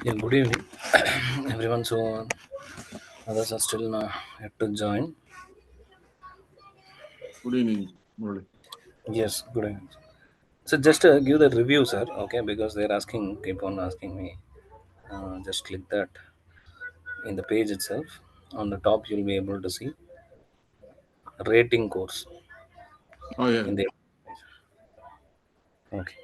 Yeah, good evening, everyone. So others are still yet to join. Good evening, Murali. Yes, good evening. So just give the review, sir. Okay, because they're asking, keep on asking me. Just click that in the page itself. On the top, you'll be able to see rating course Oh, yeah. in the. Okay,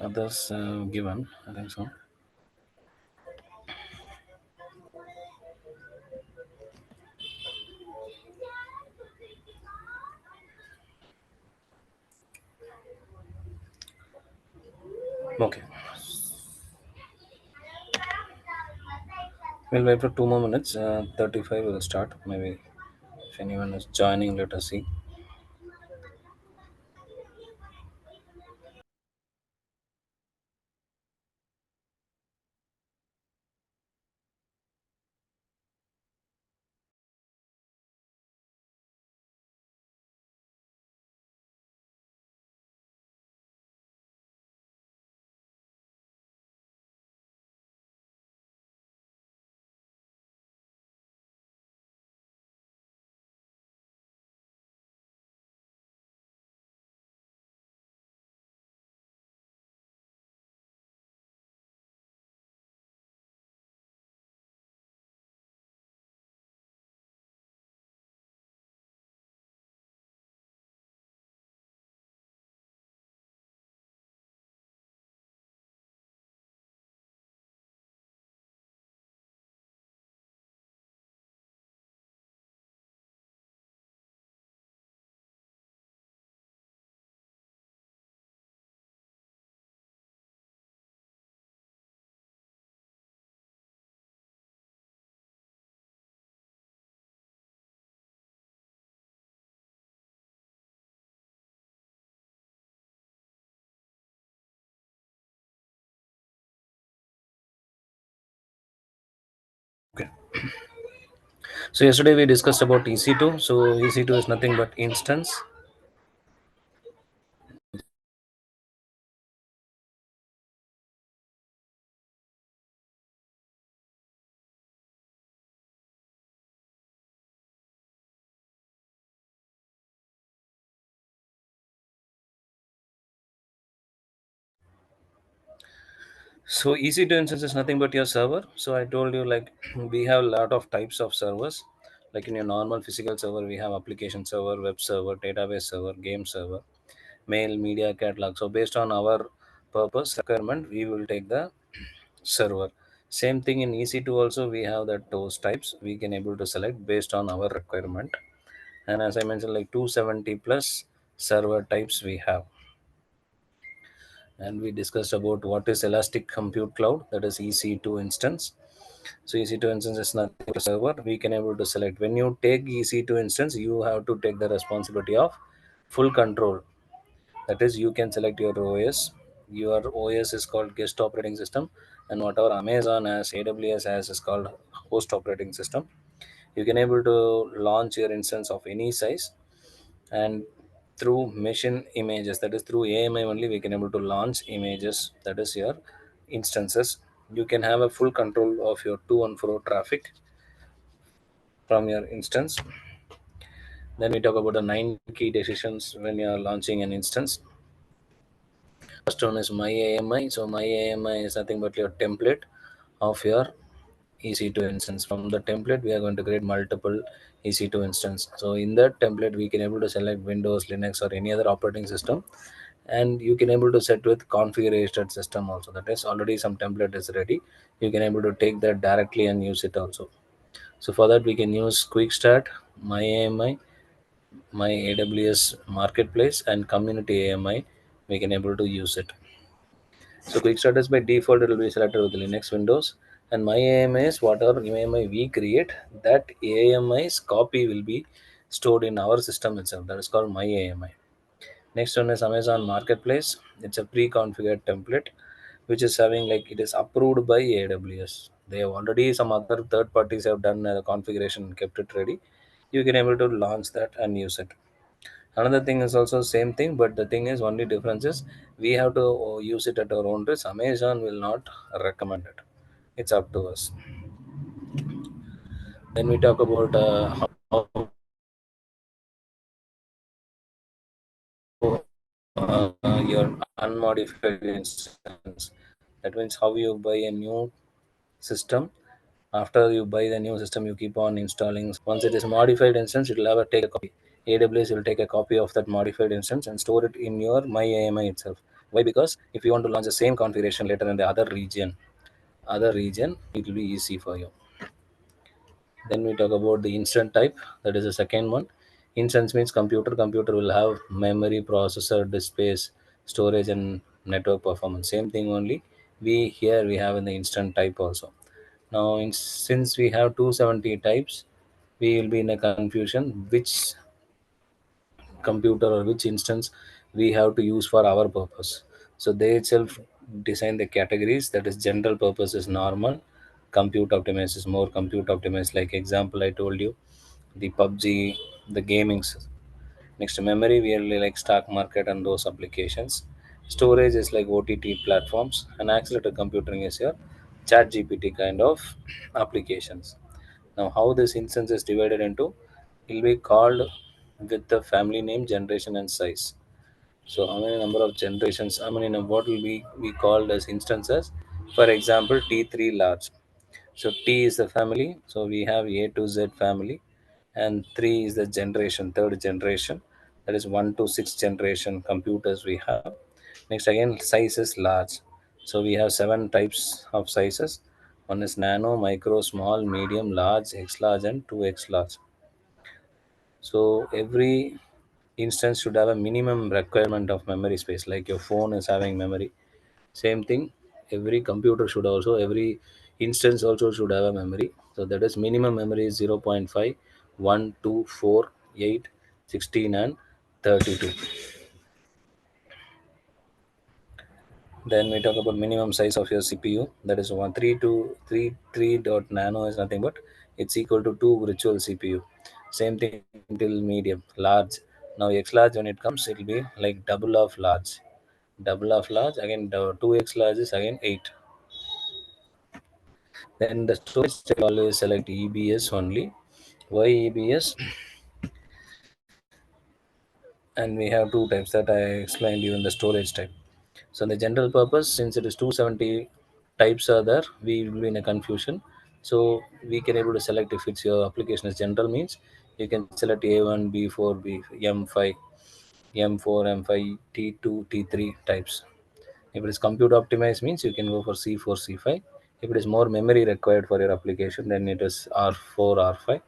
others given. I think so. Okay, we'll wait for 2 more minutes. 35 will start. Maybe if anyone is joining, let us see. Okay. So yesterday we discussed about EC2. So EC2 is nothing but instance. So EC2 instance is nothing but your server. So I told you like we have a lot of types of servers. Like in your normal physical server, we have application server, web server, database server, game server, mail, media, catalog. So based on our purpose requirement, we will take the server. Same thing in EC2 also we have that those types we can able to select based on our requirement. And as I mentioned, like 270 plus server types we have. And we discussed about what is elastic compute cloud, that is EC2 instance. So EC2 instance is nothing but a server. We can able to select when you take EC2 instance, you have to take the responsibility of full control. That is, you can select your OS. Your OS is called guest operating system, and whatever Amazon has, AWS has is called host operating system. You can able to launch your instance of any size, and through machine images, that is through AMI only, we can able to launch images, that is your instances. You can have a full control of your to and fro traffic from your instance. Then we talk about the 9 key decisions when you are launching an instance. First one is my AMI. So my AMI is nothing but your template of your EC2 instance. From the template, we are going to create multiple EC2 instance. So in that template, we can able to select Windows, Linux, or any other operating system, and you can able to set with configured system also. That is already some template is ready. You can able to take that directly and use it also. So for that, we can use Quick Start, my AMI, my AWS Marketplace, and Community AMI. We can able to use it. So quick start is by default it will be selected with Linux Windows, and my AMI is whatever AMI we create, that AMI's copy will be stored in our system itself. That is called my AMI. Next one is Amazon Marketplace. It's a pre-configured template which is having like it is approved by AWS. They have already some other third parties have done the configuration, kept it ready. You can able to launch that and use it. Another thing is also same thing, but the thing is only difference is we have to use it at our own risk. Amazon will not recommend it. It's up to us. Then we talk about how your unmodified instance. That means how you buy a new system. After you buy the new system, you keep on installing. Once it is modified instance, it will have a take a copy. AWS will take a copy of that modified instance and store it in your my AMI itself. Why? Because if you want to launch the same configuration later in the other region, it will be easy for you. Then we talk about the instant type. That is the second one. Instance means computer. Computer will have memory, processor, displays, storage, and network performance. Same thing only. We here we have in the instant type also. Now, since we have 270 types, we will be in a confusion which computer or which instance we have to use for our purpose. So they itself design the categories. That is general purpose is normal, compute optimized is more compute optimized. Like example, I told you the PUBG, the gaming. Next, memory we really like stock market and those applications. Storage is like OTT platforms, and accelerated computing is your chat GPT kind of applications. Now, how this instance is divided into, it will be called with the family name, generation, and size. So, how many number of generations? How many what will be called as instances? For example, T3 large. So T is the family. So we have A to Z family, and 3 is the generation, third generation. That is 1 to 6 generation computers we have. Next again, size is large. So we have 7 types of sizes. One is nano, micro, small, medium, large, X large, and 2X large. So every instance should have a minimum requirement of memory space, like your phone is having memory. Same thing, every computer should also, every instance also should have a memory. So that is minimum memory is 0.5, 1, 2, 4, 8, 16, and 32. Then we talk about minimum size of your CPU. That is 13233 dot nano is nothing but it's equal to 2 virtual CPU. Same thing till medium, large. Now X large when it comes, it will be like double of large. Double of large again, 2X large is again 8. Then the storage type always select EBS only. Why EBS? And we have two types that I explained you in the storage type. So the general purpose, since it is 270 types are there, we will be in a confusion. So we can able to select if it's your application is general means you can select A1, B4, B, M5, M4, M5, T2, T3 types. If it is compute optimized means you can go for C4, C5. If it is more memory required for your application, then it is R4, R5.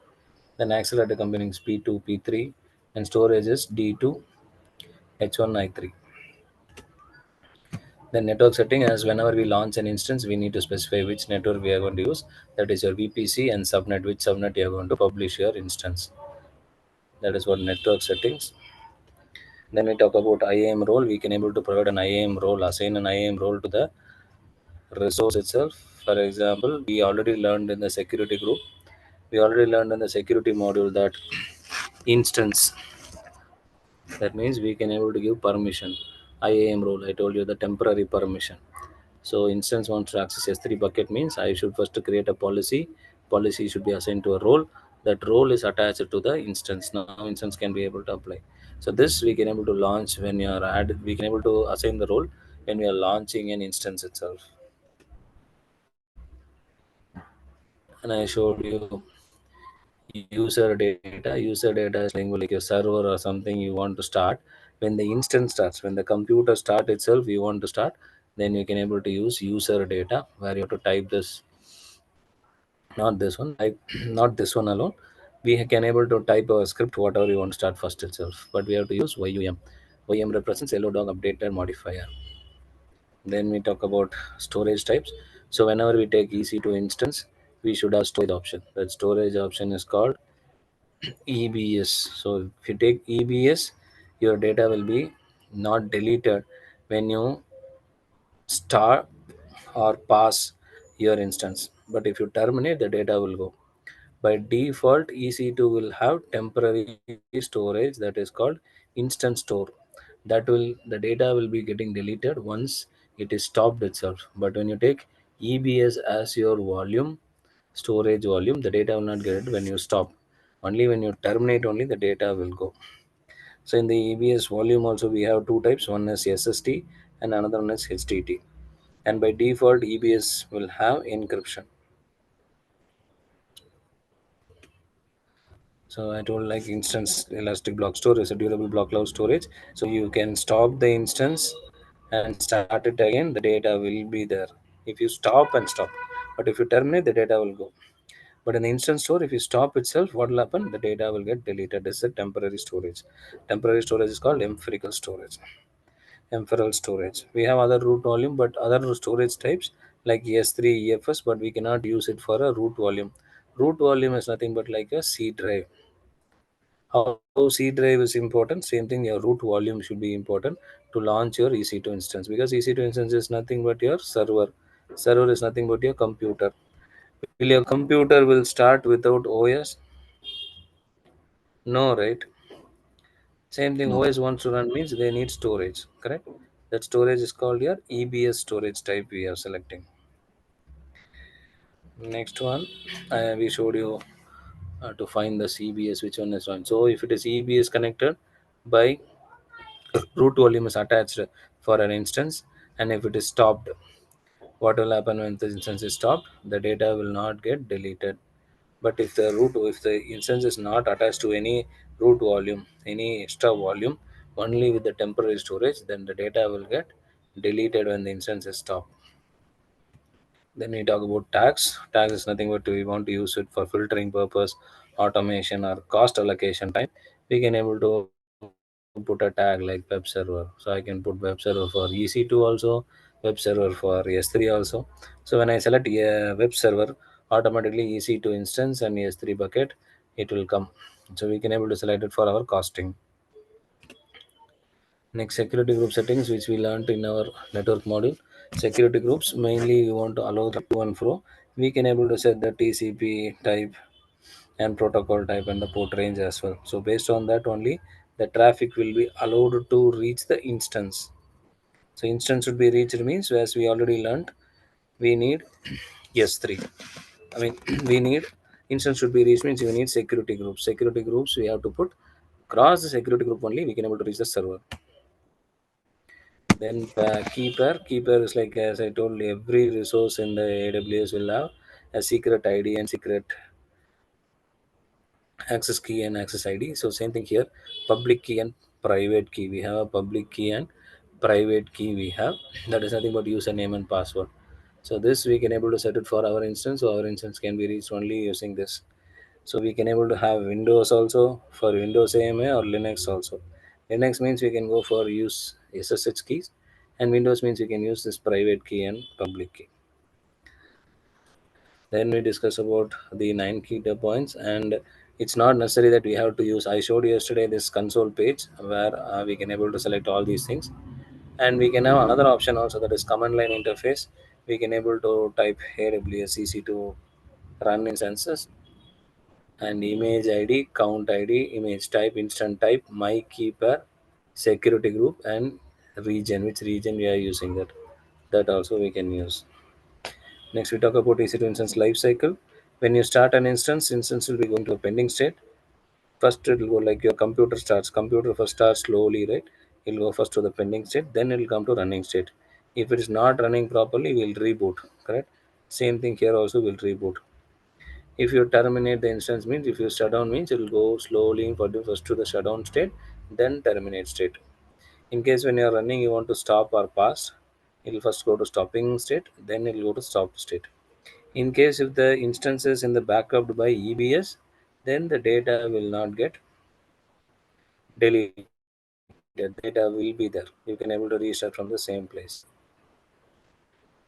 Then accelerator computing is P2, P3, and storage is D2, H1, I3. Then network setting, as whenever we launch an instance, we need to specify which network we are going to use. That is your VPC and subnet, which subnet you are going to publish your instance. That is what network settings. Then we talk about IAM role. We can able to provide an IAM role, assign an IAM role to the resource itself. For example, we already learned in the security group. We already learned in the security module that instance, that means we can able to give permission. IAM role, I told you the temporary permission. So instance wants to access S3 bucket means I should first create a policy. Policy should be assigned to a role. That role is attached to the instance. Now instance can be able to apply. So this we can able to launch when you are added. We can able to assign the role when we are launching an instance itself. And I showed you user data. User data is like your server or something you want to start. When the instance starts, when the computer start itself, you want to start, then you can able to use user data where you have to type this, not this one, type not this one alone. We can able to type a script whatever you want to start first itself, but we have to use yum. Yum represents yellow dog updated modifier. Then we talk about storage types. So whenever we take EC2 instance, we should have storage option. That storage option is called EBS. So if you take EBS, your data will be not deleted when you start or pass your instance. But if you terminate, the data will go. By default, EC2 will have temporary storage that is called instant store. That will the data will be getting deleted once it is stopped itself. But when you take EBS as your volume, storage volume, the data will not get it when you stop. Only when you terminate, only the data will go. So in the EBS volume also we have two types. One is SST and another one is HTT. And by default, EBS will have encryption. So I told like instance elastic block storage, a durable block cloud storage. So you can stop the instance and start it again. The data will be there. If you stop and stop, but if you terminate, the data will go. But in the instance store, if you stop itself, what will happen? The data will get deleted. This is a temporary storage. Temporary storage is called empirical storage. Empirical storage. We have other root volume, but other storage types like ES3, EFS, but we cannot use it for a root volume. Root volume is nothing but like a C drive. How C drive is important, same thing your root volume should be important to launch your EC2 instance, because EC2 instance is nothing but your server. Server is nothing but your computer. Will your computer will start without OS? No, right? Same thing, No. OS wants to run means they need storage, correct? That storage is called your EBS storage type we are selecting. Next one, we showed you to find the CBS, which one is on. So if it is EBS connected by root volume is attached for an instance, and if it is stopped, what will happen when the instance is stopped? The data will not get deleted. But if the instance is not attached to any root volume, any extra volume, only with the temporary storage, then the data will get deleted when the instance is stopped. Then we talk about tags. Tags is nothing but we want to use it for filtering purpose, automation or cost allocation time. We can able to put a tag like web server. So I can put web server for EC2 also, web server for S3 also. So when I select a web server, automatically EC2 instance and S3 bucket, it will come. So we can able to select it for our costing. Next, security group settings, which we learned in our network module. Security groups, mainly we want to allow the to and fro. We can able to set the TCP type and protocol type and the port range as well. So based on that only, the traffic will be allowed to reach the instance. So instance should be reached means, as we already learned, we need S3. I mean, we need instance should be reached means you need security groups. Security groups we have to put cross the security group only. We can able to reach the server. Then keeper is like, as I told, every resource in the AWS will have a secret ID and secret access key and access ID. So same thing here, public key and private key. We have a public key and private key we have. That is nothing but username and password. So this we can able to set it for our instance. So our instance can be reached only using this. So we can able to have Windows also for Windows AMA or Linux also. Linux means we can go for use SSH keys, and Windows means we can use this private key and public key. Then we discuss about the 9 key points, and it's not necessary that we have to use. I showed you yesterday this console page where we can able to select all these things, and we can have another option also, that is command line interface. We can able to type AWS EC to run instances. and image id, count id, image type, instant type, my keeper, security group, and region, which region we are using, that also we can use. Next, we talk about EC2 instance life cycle. When you start an instance will be going to a pending state. First, it will go like your computer starts. Computer first starts slowly, right? It will go first to the pending state, then it will come to running state. If it is not running properly, we will reboot. Correct. Same thing here also will reboot. If you terminate the instance means if you shut down means it will go slowly for the first to the shutdown state, then terminate state. In case when you are running, you want to stop or pass, it will first go to stopping state, then it will go to stop state. In case if the instance is in the backup by EBS, then the data will not get deleted. Data will be there. You can able to restart from the same place.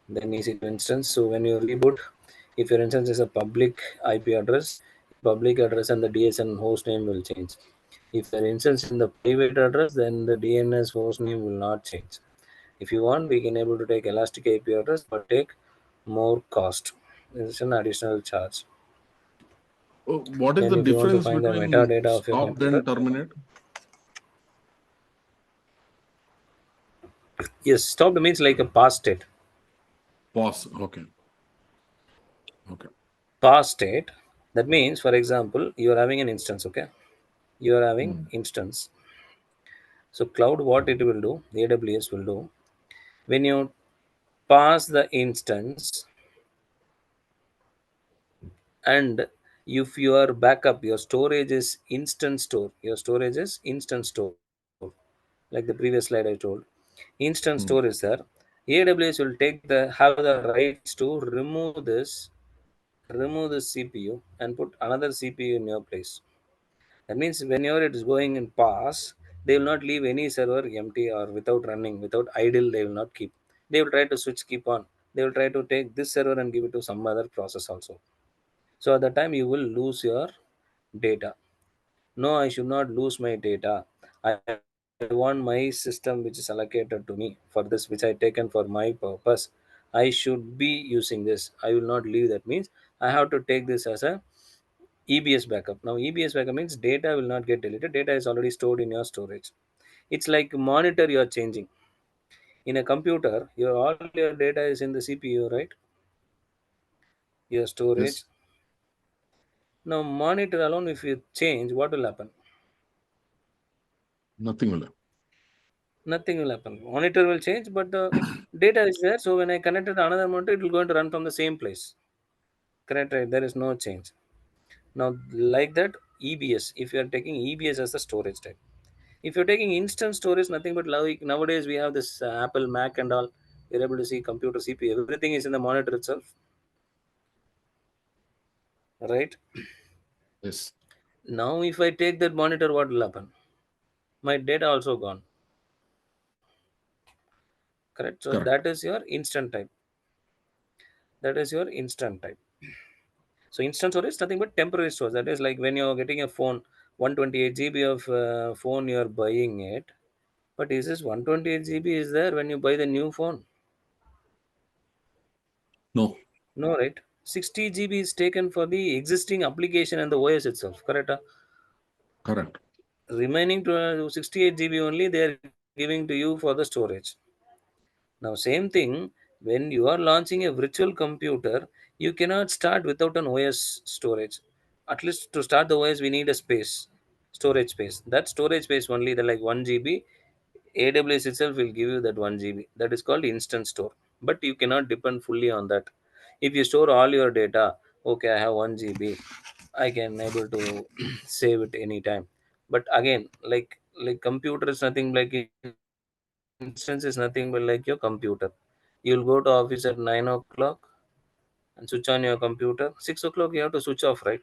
Then EC2 instance. So when you reboot, if your instance is a public IP address, public address and the DSN host name will change. If your instance in the private address, then the DNS host name will not change. If you want, we can able to take elastic IP address, but take more cost. It's an additional charge. What is Then the if you want to difference find the between metadata of your stop then computer, terminate? yes, stopped means like a past state. Pause. Okay. Okay. Past state. That means, for example, you are having an instance, okay? You are having Hmm. instance. So cloud, what it will do, AWS will do, when you pass the instance and if your backup, your storage is instant store, your storage is instant store, like the previous slide I told, instant store Hmm. is there. AWS will take the have the rights to remove the CPU and put another CPU in your place. That means whenever it is going in pass, they will not leave any server empty or without running, without idle. They will not keep. They will try to switch keep on. They will try to take this server and give it to some other process also. So at that time you will lose your data. No, I should not lose my data. I want my system which is allocated to me for this, which I taken for my purpose. I should be using this. I will not leave. That means I have to take this as a EBS backup. Now EBS backup means data will not get deleted. Data is already stored in your storage. It's like monitor you are changing. In a computer, your all your data is in the CPU, right? Your storage. Yes. Now monitor alone, if you change, what will happen? Nothing will. Nothing will happen. Monitor will change, but the data is there. So when I connected another monitor, it will going to run from the same place. Correct, right? There is no change. Now, like that, EBS. If you are taking EBS as the storage type, if you're taking instant storage, nothing but like nowadays we have this Apple Mac and all. You're able to see computer CPU. Everything is in the monitor itself, right? Yes. Now, if I take that monitor, what will happen? My data also gone. Correct. So Correct. that is your instant type. That is your instant type. So instant storage is nothing but temporary storage. That is like when you're getting a phone, 128 GB of phone you're buying it. But is this 128 GB is there when you buy the new phone? No. No, right? 60 GB is taken for the existing application and the OS itself. Correct? Correct. Remaining to 68 GB only they are giving to you for the storage. Now, same thing, when you are launching a virtual computer, you cannot start without an OS storage. At least to start the OS, we need a space, storage space. That storage space only, the like 1 GB, AWS itself will give you that 1 GB. That is called instant store. But you cannot depend fully on that. If you store all your data, okay, I have 1 GB, I can able to save it anytime. But again, like computer is nothing like instance is nothing but like your computer. You'll go to office at 9 o'clock and switch on your computer. 6 o'clock you have to switch off, right?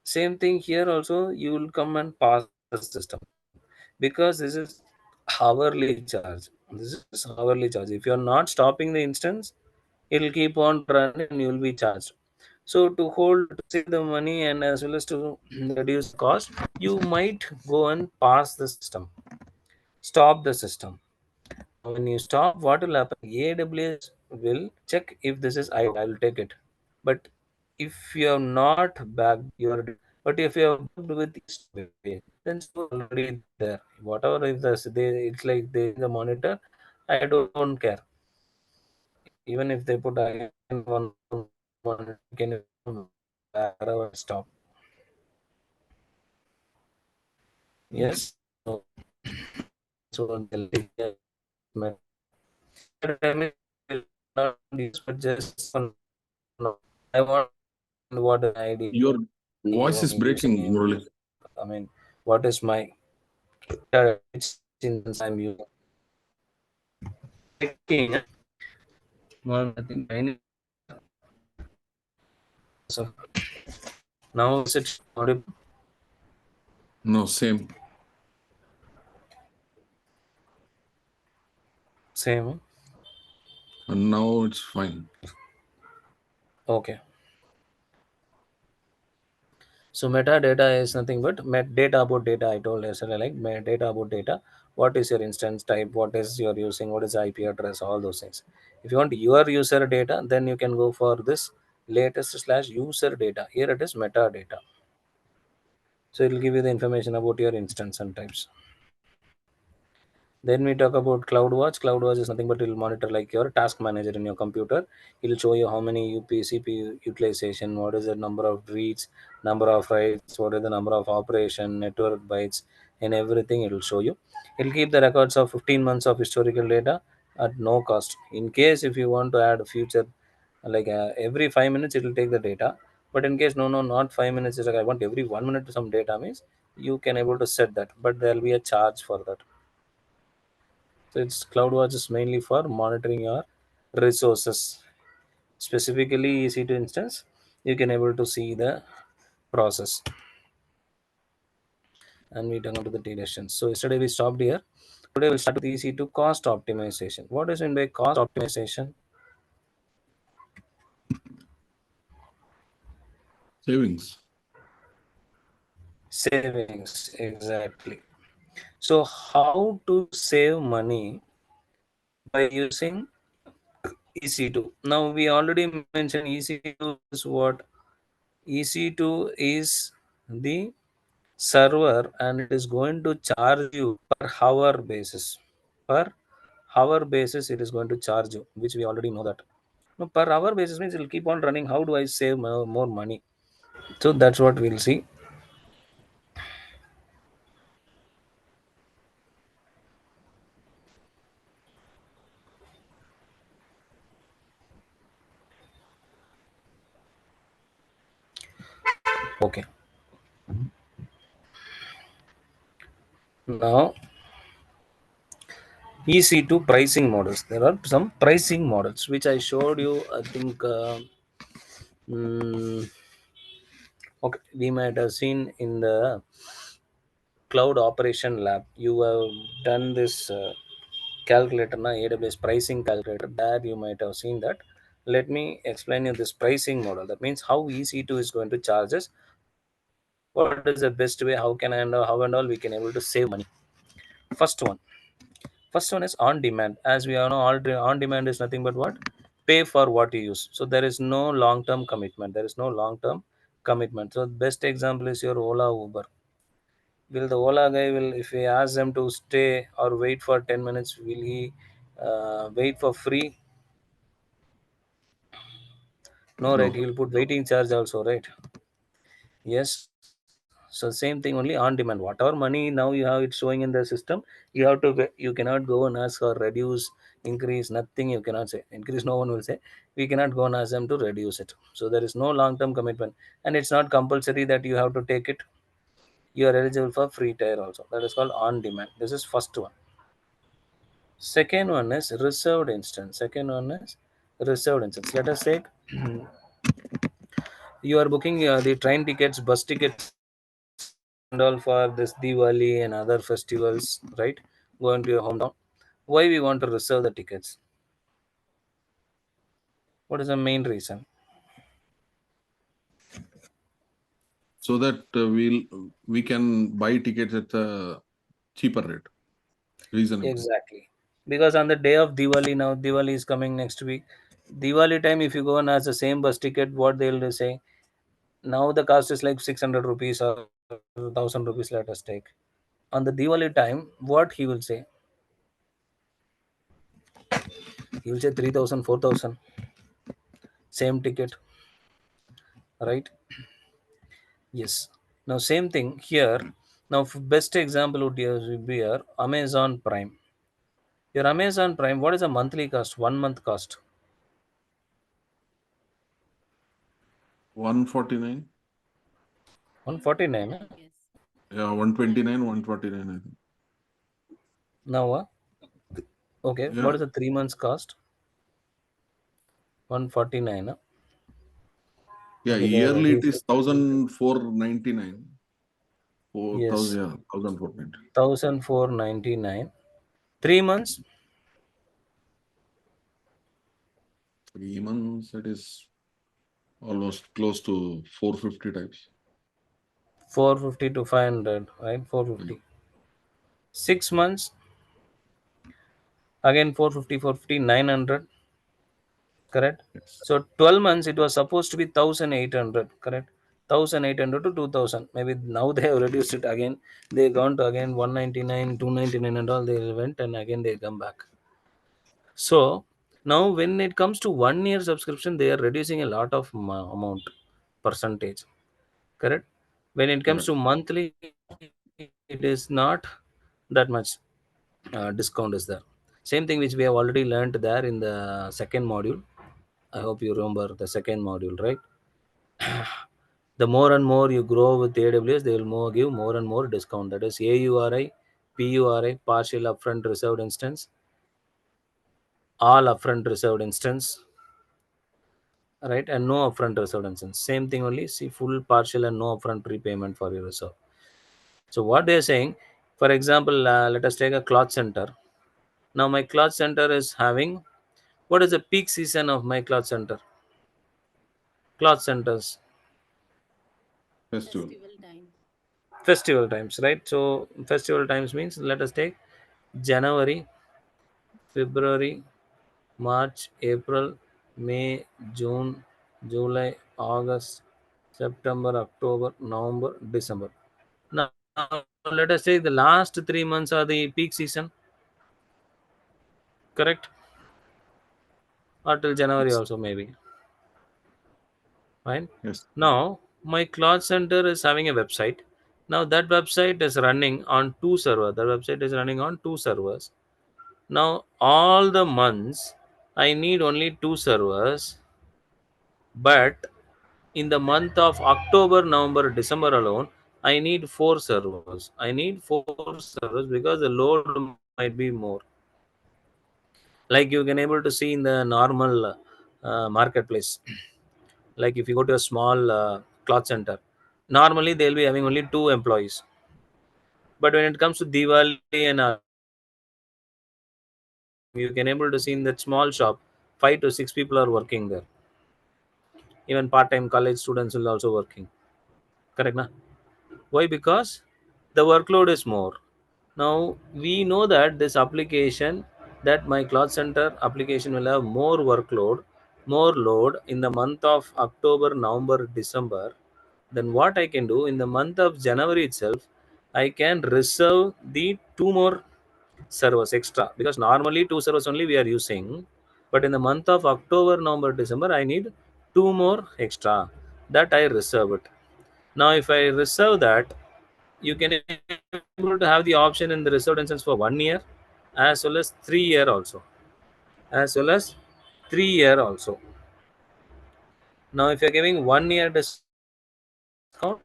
Same thing here also, you will come and pass the system because this is hourly charge. This is hourly charge. If you're not stopping the instance, it'll keep on running and you'll be charged. So to save the money and as well as to reduce the cost, you might go and pass the system, stop the system. Now when you stop, what will happen? AWS will check if this is idle, I will take it. But if you have not backed your data, but if you have backed with yesterday, then server already there. Whatever if it's like they in the monitor, I don't care. Even if they put again one, can you wherever I stop? Yes. So that's what they'll take care. But I mean, will not use, but just for no. I want what an idea Your you voice want is using breaking, in Murali. use. I mean, what is my which instance I'm using? Checking. Well, I think I need so now is it audible? No, same. Same. And now it's fine. Okay. So metadata is nothing but data about data. I told yesterday, like data about data. What is your instance type? What is your using? What is the IP address? All those things. If you want your user data, then you can go for this latest slash user data. Here it is metadata. So it will give you the information about your instance and types. Then we talk about CloudWatch. CloudWatch is nothing but it will monitor like your task manager in your computer. It will show you how many CPU utilization, what is the number of reads, number of writes, what is the number of operation, network bytes, and everything it will show you. It will keep the records of 15 months of historical data at no cost. In case if you want to add a future, like every 5 minutes it will take the data. But in case no, not 5 minutes, it's like I want every 1 minute to some data means you can able to set that, but there will be a charge for that. So it's CloudWatch is mainly for monitoring your resources. Specifically EC2 instance, you can able to see the process. And we turn on to the directions. So yesterday we stopped here. Today we'll start with EC2 cost optimization. What is in by cost optimization? Savings. Savings, exactly. So how to save money by using EC2? Now we already mentioned EC2 is what? EC2 is the server and it is going to charge you per hour basis. Per hour basis, it is going to charge you, which we already know that. No, per hour basis means it will keep on running. How do I save more money? So that's what we'll see. Okay. Now, EC2 pricing models. There are some pricing models which I showed you. I think mm, okay, we might have seen in the cloud operation lab. You have done this calculator na AWS pricing calculator. There you might have seen that. Let me explain you this pricing model. That means how EC2 is going to charge us. What is the best way? How can I and how and all we can able to save money? First one. First one is on demand. As we all know, on demand is nothing but what? Pay for what you use. So there is no long term commitment. There is no long term commitment. So best example is your Ola Uber. Will the Ola guy will if we ask them to stay or wait for 10 minutes, will he wait for free? No, right? No. He will put waiting charge also, right? Yes. So same thing only on demand. Whatever money now you have it showing in the system, you have to you cannot go and ask or reduce, increase, nothing you cannot say. Increase no one will say. We cannot go and ask them to reduce it. So there is no long term commitment. And it's not compulsory that you have to take it. You are eligible for free tier also. That is called on demand. This is first one. Second one is reserved instance. Second one is reserved instance. Let us say you are booking the train tickets, bus tickets, and all for this Diwali and other festivals, right? Going to your hometown. Why we want to reserve the tickets? What is the main reason? So that we can buy tickets at a cheaper rate, reasonable. Exactly. Because on the day of Diwali, now Diwali is coming next week. Diwali time, if you go and ask the same bus ticket, what they'll say, now the cost is like 600 rupees or 1000 rupees, let us take. On the Diwali time, what he will say? He will say 3000, 4000, same ticket, right? Yes. Now, same thing here. Now, best example would be your Amazon Prime. Your Amazon Prime, what is the monthly cost? 1 month cost? 149. 149. 129, I guess. Yeah, Yeah. 129, 149, I think. Now, okay, Yeah, what is the 3 months cost? 149. yeah. Okay, they have Yearly it reduced is it. 1,499. 4,000, Yes, yeah, 1,490. 1499. 3 months, 3 months, it is almost close to 450 types. 450 to 500, right? Yeah. 450. 6 months, again 450, 450, 900, correct? Yes. So 12 months, it was supposed to be 1800, correct? 1800 to 2000. Maybe now they have reduced it again. They gone to again 199, 299 and all. They went and again they come back. So now when it comes to 1 year subscription, they are reducing a lot of amount, percentage, correct? When it comes Correct. to monthly, it is not that much discount is there. Same thing which we have already learned there in the second module. I hope you remember the second module, right? The more and more you grow with AWS, they will give more and more discount. That is AURI, PURI, partial upfront reserved instance, all upfront reserved instance, right? And no upfront reserved instance. Same thing only. See, full, partial, and no upfront prepayment for your reserve. So what they are saying, for example, let us take a cloth center. Now my cloth center is having, what is the peak season of my cloth center? Cloth centers, Festival. Festival time. festival times, right? So festival times means, let us take January, February, March, April, May, June, July, August, September, October, November, December. Now let us take the last 3 months are the peak season, correct? Or till January Yes. also maybe. Fine. Yes. Now my cloth center is having a website. Now that website is running on two servers. The website is running on two servers. Now all the months I need only two servers, but in the month of October, November, December alone, I need four servers. I need four servers because the load might be more. Like you can able to see in the normal marketplace. Like if you go to a small cloth center, normally they'll be having only two employees. But when it comes to Diwali and other time, you can able to see in that small shop, 5 to 6 people are working there. Even part-time college students will also working. Correct, na? Why? Because the workload is more. Now we know that this application, that my cloud center application will have more workload, more load in the month of October, November, December. Then what I can do in the month of January itself, I can reserve the two more servers extra, because normally two servers only we are using, but in the month of October, November, December I need two more extra, that I reserve it. Now if I reserve that, you can able to have the option in the reserved instance for 1 year as well as 3 year also, as well as 3 year also. Now if you're giving 1 year discount,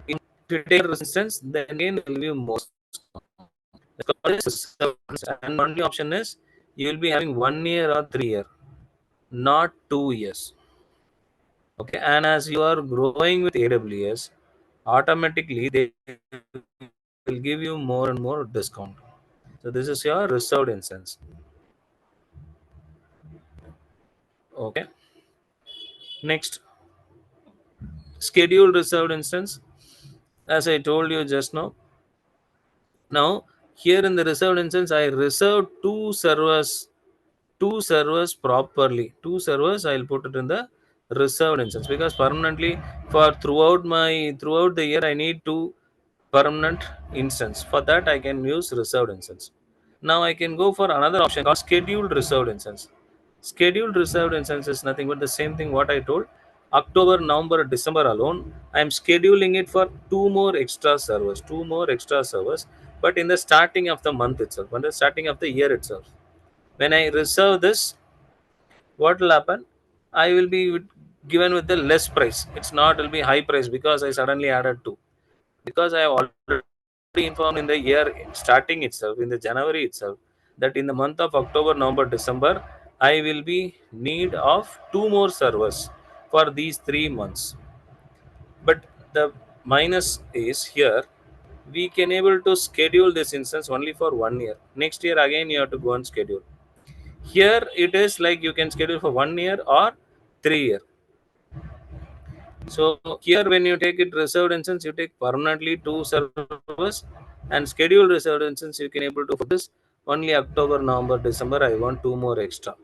if you take the reserved instance, then again they'll give you more discount. It's called as reserved instance. And only option is you will be having 1 year or 3 year, not 2 years. Okay, and as you are growing with AWS, automatically they will give you more and more discount. So this is your reserved instance. Okay. Next, scheduled reserved instance. As I told you just now. Now here in the reserved instance, I reserved two servers two servers properly. Two servers I'll put it in the reserved instance, because permanently for throughout the year I need two permanent instance. For that I can use reserved instance. Now I can go for another option called scheduled reserved instance. Scheduled reserved instance is nothing but the same thing what I told. October, November, December alone, I am scheduling it for two more extra servers, but in the starting of the month itself, on the starting of the year itself. When I reserve this, what will happen? I will be given with the less price. It's not will be high price because I suddenly added two. Because I have already informed in the year starting itself, in the January itself, that in the month of October, November, December, I will be need of two more servers for these 3 months. But the minus is here, we can able to schedule this instance only for 1 year. Next year again you have to go and schedule. Here it is like you can schedule for 1 year or 3 year. So here when you take it reserved instance, you take permanently two servers, and scheduled reserved instance you can able to for this only October, November, December I want two more extra.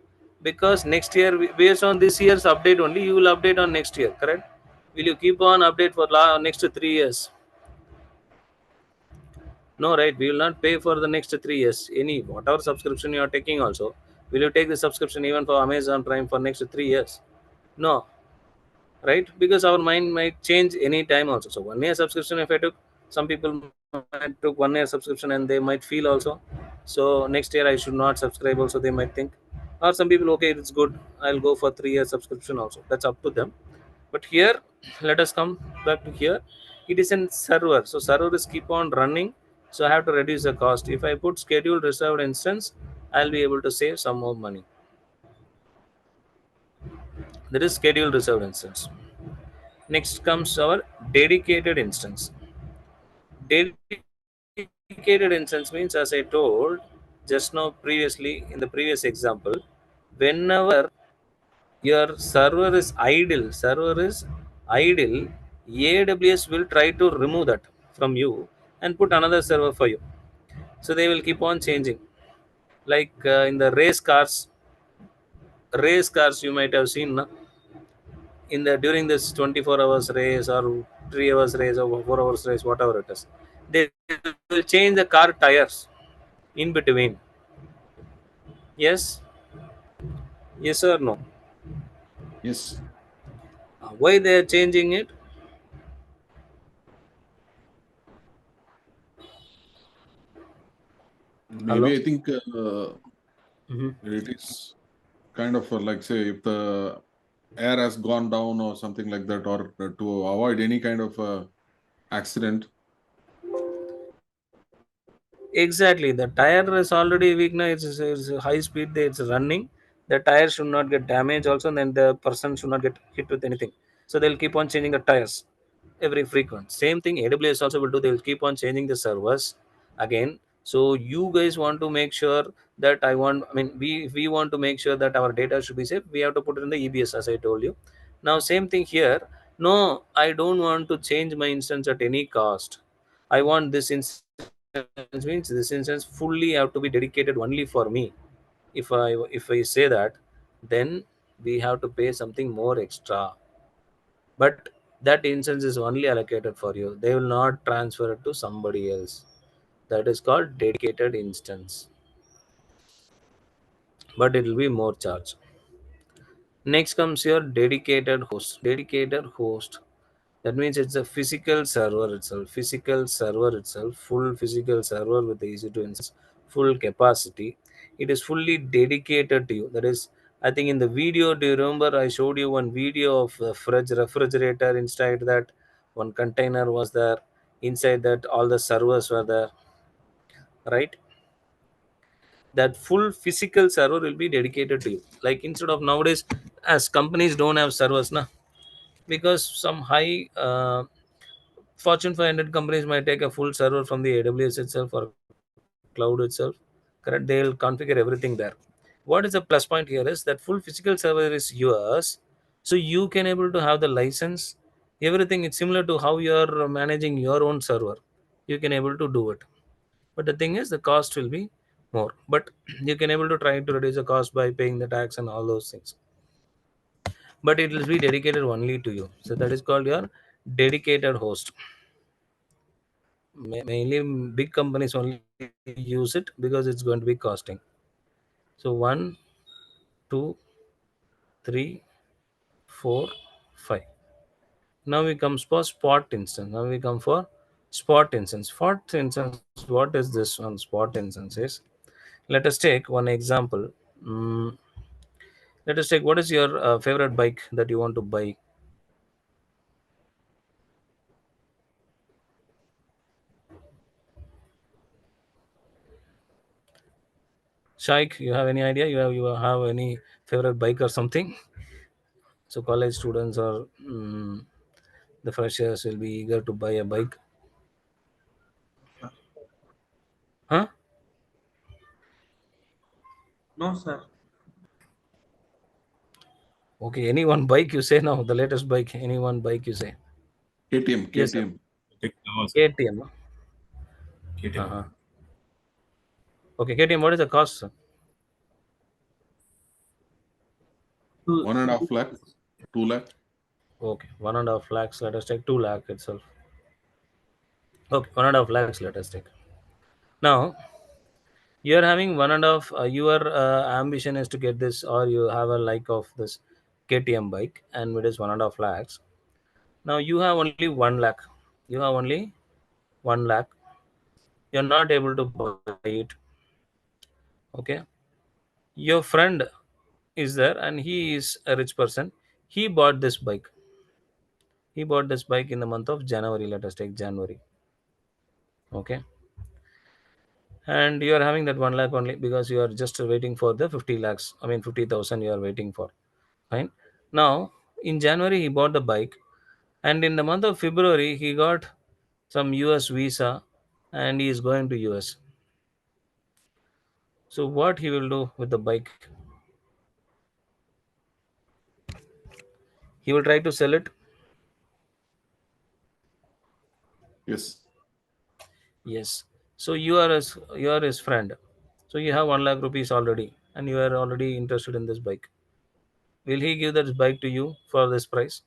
Because next year based on this year's update only you will update on next year, correct? Will you keep on update for next 3 years? No, right? We will not pay for the next 3 years. Any whatever subscription you are taking also, will you take the subscription even for Amazon Prime for next 3 years? No, right? Because our mind might change any time also. So 1 year subscription if I took, some people might took 1 year subscription and they might feel also, so next year I should not subscribe also, they might think. Or some people, okay, it's good, I'll go for 3 year subscription also, that's up to them. But here, let us come back to here. It is in server, so server is keep on running, so I have to reduce the cost. If I put scheduled reserved instance, I'll be able to save some more money. That is scheduled reserved instance. Next comes our dedicated instance. Dedicated instance means, as I told just now previously in the previous example, whenever your server is idle, AWS will try to remove that from you and put another server for you. So they will keep on changing. Like in the race cars you might have seen, na? In the during this 24 hours race or 3 hours race or 4 hours race, whatever it is, they will change the car tires in between. Yes, yes or no? Yes. Why they are changing it? Maybe Hello. I think Hmm. it is kind of like, say, if the air has gone down or something like that, or to avoid any kind of accident. Exactly, the tire is already weak now. It's high speed. It's running. The tire should not get damaged. Also, and then the person should not get hit with anything. So they'll keep on changing the tires every frequent. Same thing AWS also will do. They'll keep on changing the servers again. So you guys want to make sure that I mean, we want to make sure that our data should be safe. We have to put it in the EBS, as I told you. Now same thing here. No, I don't want to change my instance at any cost. I want this instance means this instance fully have to be dedicated only for me. If I say that, then we have to pay something more extra. But that instance is only allocated for you. They will not transfer it to somebody else. That is called dedicated instance. But it will be more charge. Next comes your dedicated host. Dedicated host. That means it's a physical server itself, full physical server with the EC2 instance, full capacity. It is fully dedicated to you. That is, I think in the video, do you remember I showed you one video of the refrigerator inside that one container was there. Inside that, all the servers were there, right? That full physical server will be dedicated to you. Like instead of nowadays, as companies don't have servers, na, because some high Fortune 500 companies might take a full server from the AWS itself or cloud itself. Correct? They'll configure everything there. What is the plus point here is that full physical server is yours, so you can able to have the license. Everything is similar to how you are managing your own server. You can able to do it. But the thing is, the cost will be more, but you can able to try to reduce the cost by paying the tax and all those things, but it will be dedicated only to you. So that is called your dedicated host. Mainly big companies only use it because it's going to be costing. So one, two, three, four, five. Now we comes for spot instance. Now we come for spot instance. Spot instance. What is this on spot instance? Is, let us take one example. Mm, let us take, what is your favorite bike that you want to buy? Shaik, you have any idea? You have any favorite bike or something? So college students or the freshers will be eager to buy a bike. Sir. Huh? No, sir. Okay, any one bike you say now, the latest bike, any one bike you say. KTM, Yes, sir. KTM. Take now, sir. KTM. KTM. Uh-huh. Okay, KTM, what is the cost, sir? Two, 1.5 lakh, 2 lakh. Okay, 1.5 lakhs. Let us take 2 lakh itself. Okay, 1.5 lakhs. Let us take. Now you are having one and a half. Your ambition is to get this, or you have a like of this KTM bike, and it is 1.5 lakhs. Now you have only 1 lakh. You have only 1 lakh. You're not able to buy it. Okay. Your friend is there, and he is a rich person. He bought this bike. He bought this bike in the month of January. Let us take January. Okay. And you are having that 1 lakh only because you are just waiting for the 50 lakhs. I mean 50,000 you are waiting for. Fine. Now in January he bought the bike, and in the month of February he got some US visa, and he is going to US. So what he will do with the bike? He will try to sell it. Yes. Yes. So you are his friend. So you have 1 lakh rupees already, and you are already interested in this bike. Will he give that bike to you for this price?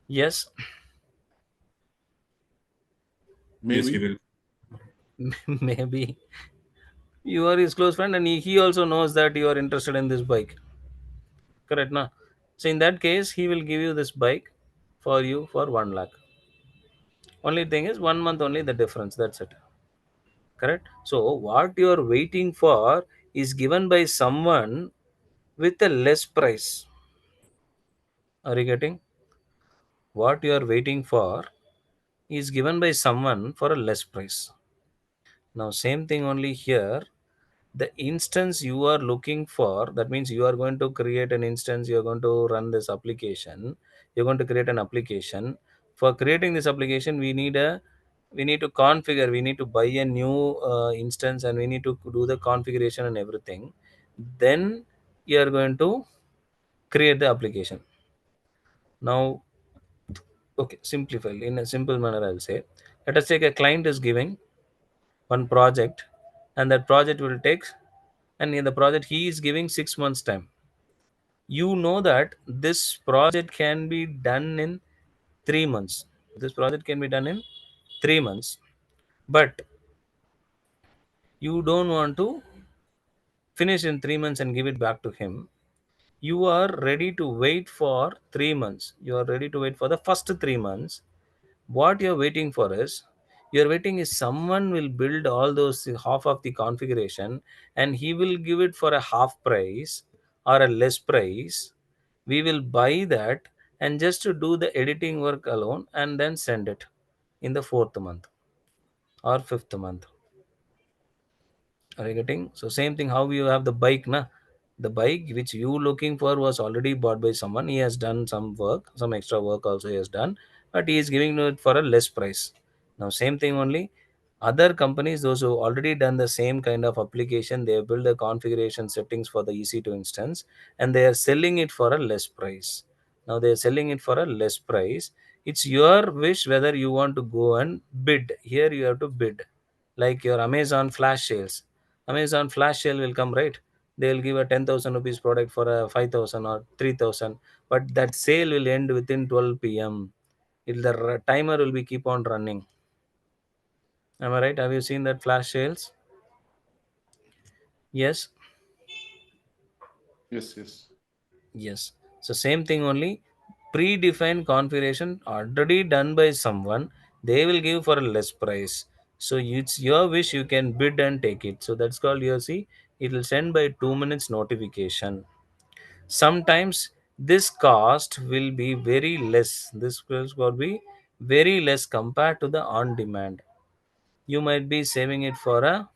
Yes. Yes, he Maybe. will. Maybe you are his close friend, and he also knows that you are interested in this bike. Correct, na? So in that case, he will give you this bike for you for 1 lakh. Only thing is 1 month only the difference. That's it. Correct. So what you are waiting for is given by someone with a less price. Are you getting? What you are waiting for is given by someone for a less price. Now same thing only here. The instance you are looking for, that means you are going to create an instance, you are going to run this application, you're going to create an application. For creating this application, we need to configure, we need to buy a new instance, and we need to do the configuration and everything. Then you are going to create the application. Now, okay, simplify in a simple manner, I'll say, let us take a client is giving one project, and that project will take, and in the project he is giving 6 months time. You know that this project can be done in 3 months. This project can be done in 3 months, but you don't want to finish in 3 months and give it back to him. You are ready to wait for 3 months. You are ready to wait for the first 3 months. What you're waiting for is, you're waiting is someone will build all those half of the configuration, and he will give it for a half price or a less price. We will buy that and just to do the editing work alone, and then send it in the fourth month or fifth month. Are you getting? So same thing how you have the bike, na? The bike which you looking for was already bought by someone. He has done some work, some extra work also he has done, but he is giving it for a less price. Now same thing only. Other companies, those who already done the same kind of application, they have built the configuration settings for the EC2 instance, and they are selling it for a less price. Now they are selling it for a less price. It's your wish whether you want to go and bid. Here you have to bid. Like your Amazon flash sales. Amazon flash sale will come, right? They'll give a 10,000 rupees product for a 5,000 or 3,000, but that sale will end within 12 p.m. The timer will be keep on running. Am I right? Have you seen that flash sales? Yes. Yes, yes. Yes. So same thing only. Predefined configuration already done by someone. They will give for a less price. So it's your wish. You can bid and take it. So that's called your see. It will send by 2 minutes notification. Sometimes this cost will be very less. This will be very less compared to the on demand. You might be saving it for a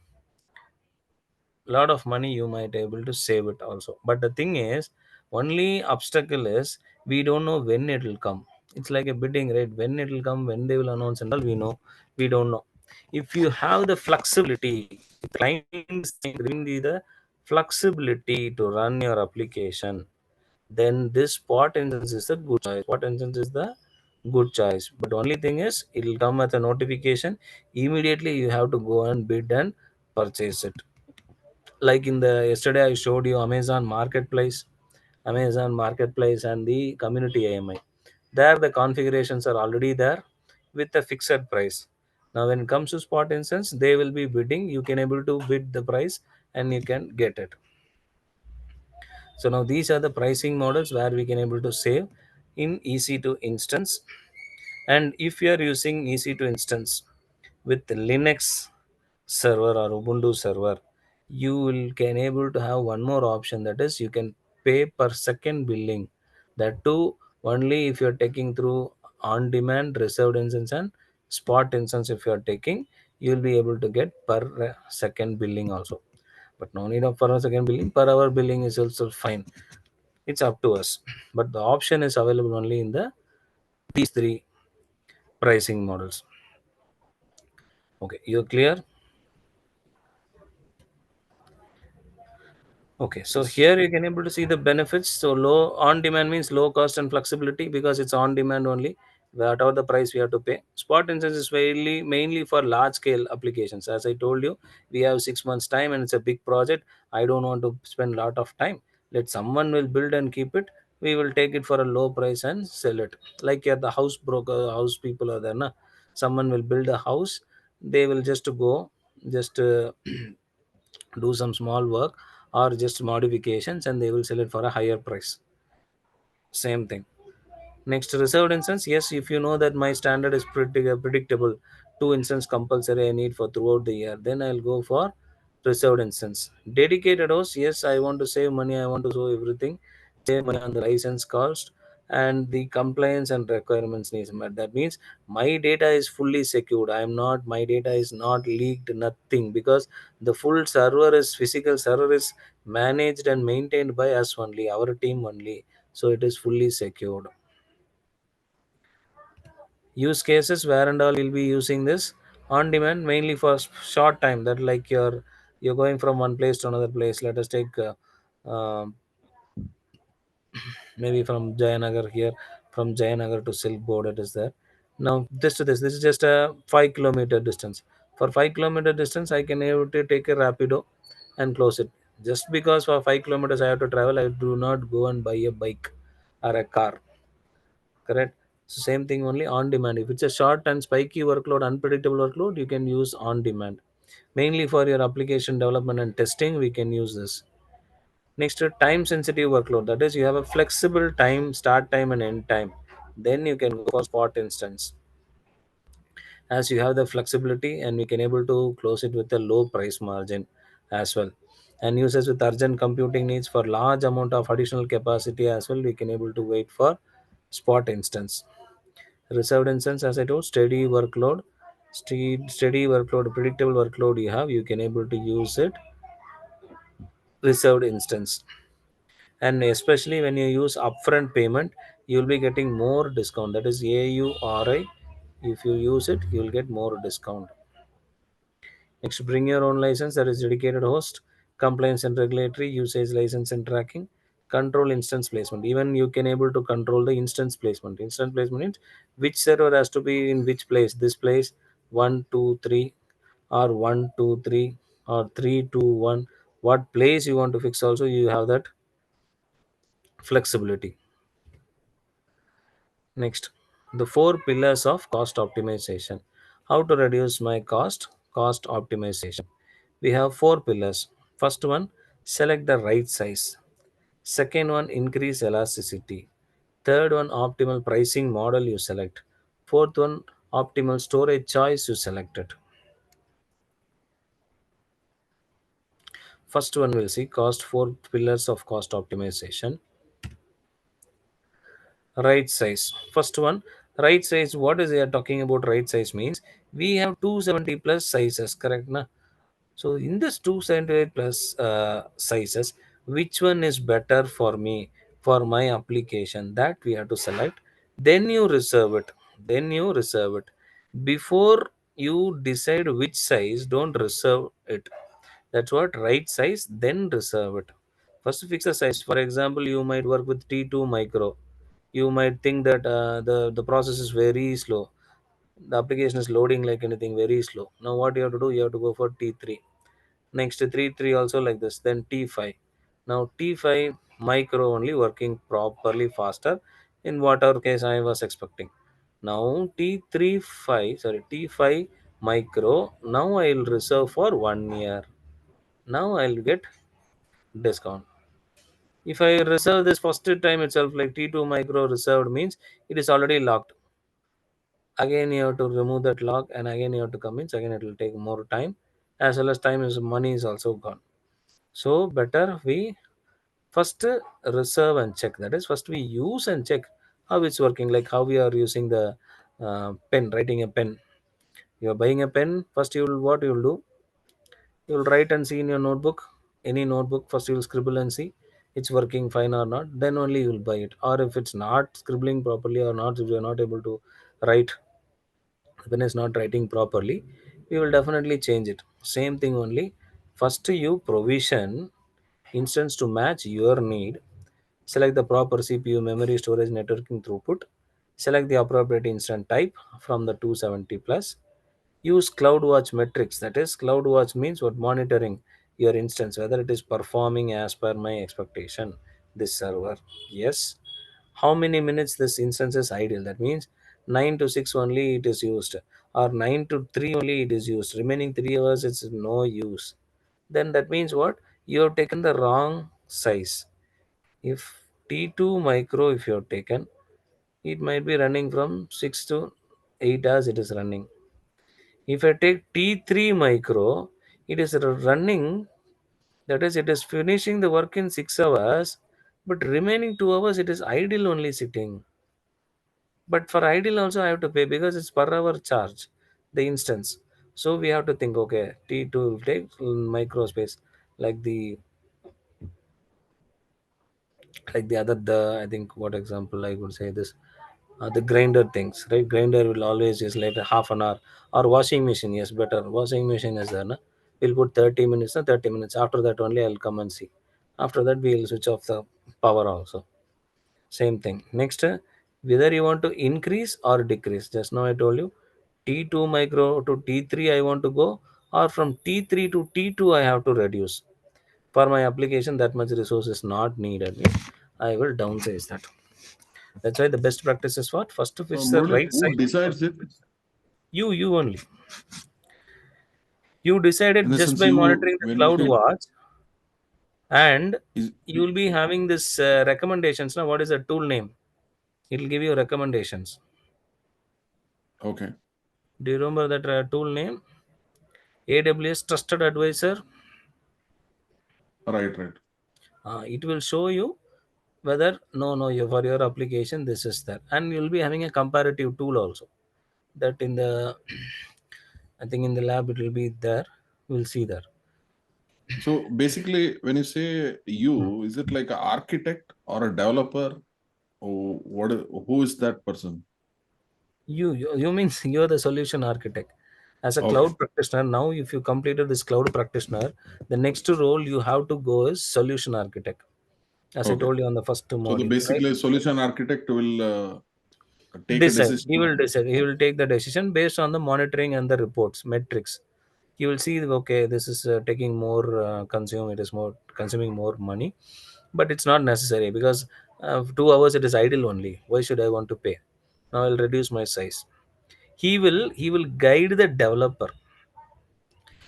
lot of money, you might able to save it also, but the thing is, only obstacle is we don't know when it will come. It's like a bidding, right? When it will come, when they will announce and all, we know, we don't know. If you have the flexibility, the client is saying, giving you the flexibility to run your application, then this spot instance is a good choice. Spot instance is the good choice, but only thing is it will come with a notification. Immediately you have to go and bid and purchase it. Like in the yesterday I showed you Amazon Marketplace and the community AMI. There the configurations are already there with a fixed price. Now when it comes to spot instance, they will be bidding, you can able to bid the price and you can get it. So now these are the pricing models where we can able to save in EC2 instance. And if you are using EC2 instance with the Linux server or Ubuntu server, you will can able to have one more option, that is you can pay per second billing. That too only if you are taking through on demand, reserved instance and spot instance. If you are taking, you will be able to get per second billing also. But no need of per second billing, per hour billing is also fine. It's up to us. But the option is available only in the these three pricing models. Okay, you're clear? Okay, so Yes. here you can able to see the benefits. So low on demand means low cost and flexibility because it's on demand only. Whatever the price we have to pay. Spot instance is mainly for large scale applications. As I told you, we have 6 months time and it's a big project. I don't want to spend a lot of time. Let someone will build and keep it. We will take it for a low price and sell it. Like the house broker, house people are there, na? Someone will build a house. They will just go, just do some small work or just modifications, and they will sell it for a higher price. Same thing. Next, reserved instance. Yes, if you know that my standard is pretty predictable, two instance compulsory I need for throughout the year, then I'll go for reserved instance. Dedicated host. Yes, I want to save money. I want to show everything, save money on the license cost and the compliance and requirements needs. But that means my data is fully secured. I am not. My data is not leaked. Nothing, because the full server is physical server is managed and maintained by us only, our team only. So it is fully secured. Use cases where and all you'll be using this on demand mainly for short time, that like you're going from one place to another place. Let us take um maybe from Jayanagar here, from Jayanagar to Silk Board, it is there. Now this is just a 5 kilometer distance. For 5 kilometer distance I can able to take a rapido and close it. Just because for 5 kilometers I have to travel, I do not go and buy a bike or a car. Correct. So same thing only on demand. If it's a short and spiky workload, unpredictable workload, you can use on demand. Mainly for your application development and testing, we can use this. Next, time sensitive workload. That is, you have a flexible time, start time and end time. Then you can go for spot instance. As you have the flexibility, and we can able to close it with a low price margin as well. And users with urgent computing needs for large amount of additional capacity as well, we can able to wait for spot instance. Reserved instance, as I told, steady workload, predictable workload you have, you can able to use it reserved instance. And especially when you use upfront payment, you will be getting more discount. That is AURI. If you use it, you will get more discount. Next, bring your own license, that is dedicated host, compliance and regulatory, usage license and tracking, control instance placement. Even you can able to control the instance placement. Instance placement means which server has to be in which place. This place 1 2 3, or 1 2 3, or 3 2 1. What place you want to fix also, you have that flexibility. Next, the four pillars of cost optimization. How to reduce my cost optimization. We have four pillars. First one, select the right size. Second one, increase elasticity. Third one, optimal pricing model you select. Fourth one, optimal storage choice you selected. First one we'll see cost, four pillars of cost optimization. Right size. First one, right size. What is they are talking about? Right size means we have 270 plus sizes, correct? Na? So in this 278 plus sizes, which one is better for me for my application? That we have to select. Then you reserve it. Then you reserve it. Before you decide which size, don't reserve it. That's what right size. Then reserve it. First fix the size. For example, you might work with T2 micro. You might think that the process is very slow. The application is loading like anything, very slow. Now what you have to do? You have to go for T3. Next to 3 also like this, then T5. Now T5 micro only working properly faster in whatever case I was expecting. Now T5 micro, now I'll reserve for 1 year. Now I'll get discount. If I reserve this first time itself, like T2 micro reserved means it is already locked. Again you have to remove that lock, and again you have to come in. So again it will take more time, as well as time is money is also gone. So better we first reserve and check. That is, first we use and check how it's working. Like how we are using the pen, writing a pen. You are buying a pen. First, you will what you will do? You will write and see in your notebook, any notebook. First, you will scribble and see it's working fine or not. Then only you will buy it. Or if it's not scribbling properly or not, if you are not able to write, when it's not writing properly, we will definitely change it. Same thing only. First, you provision instance to match your need. Select the proper CPU, memory, storage, networking throughput. Select the appropriate instance type from the 270 plus. Use CloudWatch metrics. That is, CloudWatch means what? Monitoring your instance, whether it is performing as per my expectation. This server, yes. How many minutes this instance is idle? That means 9 to 6 only it is used, or 9 to 3 only it is used. Remaining 3 hours it's no use. Then that means what? You have taken the wrong size. If T2 micro, if you have taken, it might be running from 6 to 8 hours it is running. If I take T3 micro, it is running, that is, it is finishing the work in 6 hours, but remaining 2 hours it is idle only sitting. But for idle also I have to pay because it's per hour charge, the instance. So we have to think, okay, T2 will take micro space, like the the other, the I think what example I would say this, the grinder things, right? Grinder will always is like a half an hour, or washing machine. Yes, better washing machine is there, na? We'll put 30 minutes, 30 minutes. After that only I'll come and see. After that we'll switch off the power also. Same thing. Next, whether you want to increase or decrease. Just now I told you T2 micro to T3 I want to go, or from T3 to T2 I have to reduce. For my application, that much resource is not needed. I will downsize that. That's why the best practice is what? First to fix the Murali, right who side. decides it? You only. You In decided the just sense, by you monitoring the when you cloud say watch, and is you will be having this recommendations. Now, what is the tool name? It will give you recommendations. okay, Do you remember that tool name? AWS Trusted Advisor. right, right. It will show you whether no, for your application this is there, and you'll be having a comparative tool also. That in the I think in the lab it will be there. We'll see there. So basically, when you say you, is it like an architect or a developer? Or who is that person? You means you're the solution architect. As a Okay. cloud practitioner, now if you completed this cloud practitioner, the next role you have to go is solution architect. as I Okay. told you on the first So the module, right? basically solution architect will take a Decide. He decision. will decide. He will take the decision based on the monitoring and the reports, metrics. He will see, okay, this is taking more consume. It is more consuming more money, but it's not necessary because 2 hours it is idle only. Why should I want to pay? Now I'll reduce my size. He will guide the developer.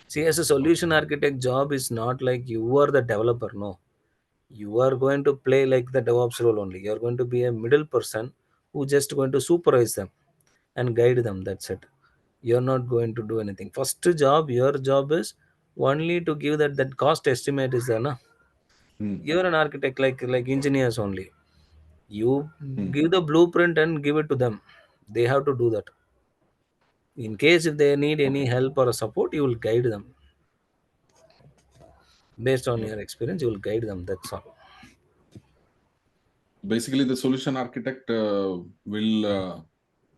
See, as a solution architect, job is not like you are the developer. No, you are going to play like the DevOps role only. You are going to be a middle person who just going to supervise them and guide them. That's it. You're not going to do anything. First job, your job is only to give that cost estimate is there. Na? Hmm. You're an architect like engineers only. You Hmm. give the blueprint and give it to them. They have to do that. In case if they need any Okay. help or support, you will guide them. Based on your Okay. experience, you will guide them. That's all. Basically, the solution architect will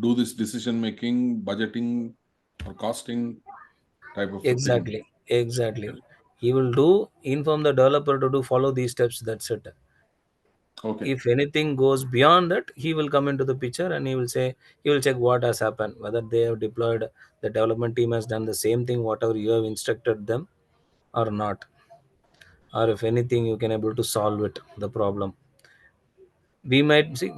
do this decision making, budgeting, or costing type of a thing. Exactly. Exactly. Yes. He will do inform the developer to do follow these steps. That's it. Okay. If anything goes beyond that, he will come into the picture and he will check what has happened, whether they have deployed, the development team has done the same thing whatever you have instructed them or not, or if anything you can able to solve it the problem. We might see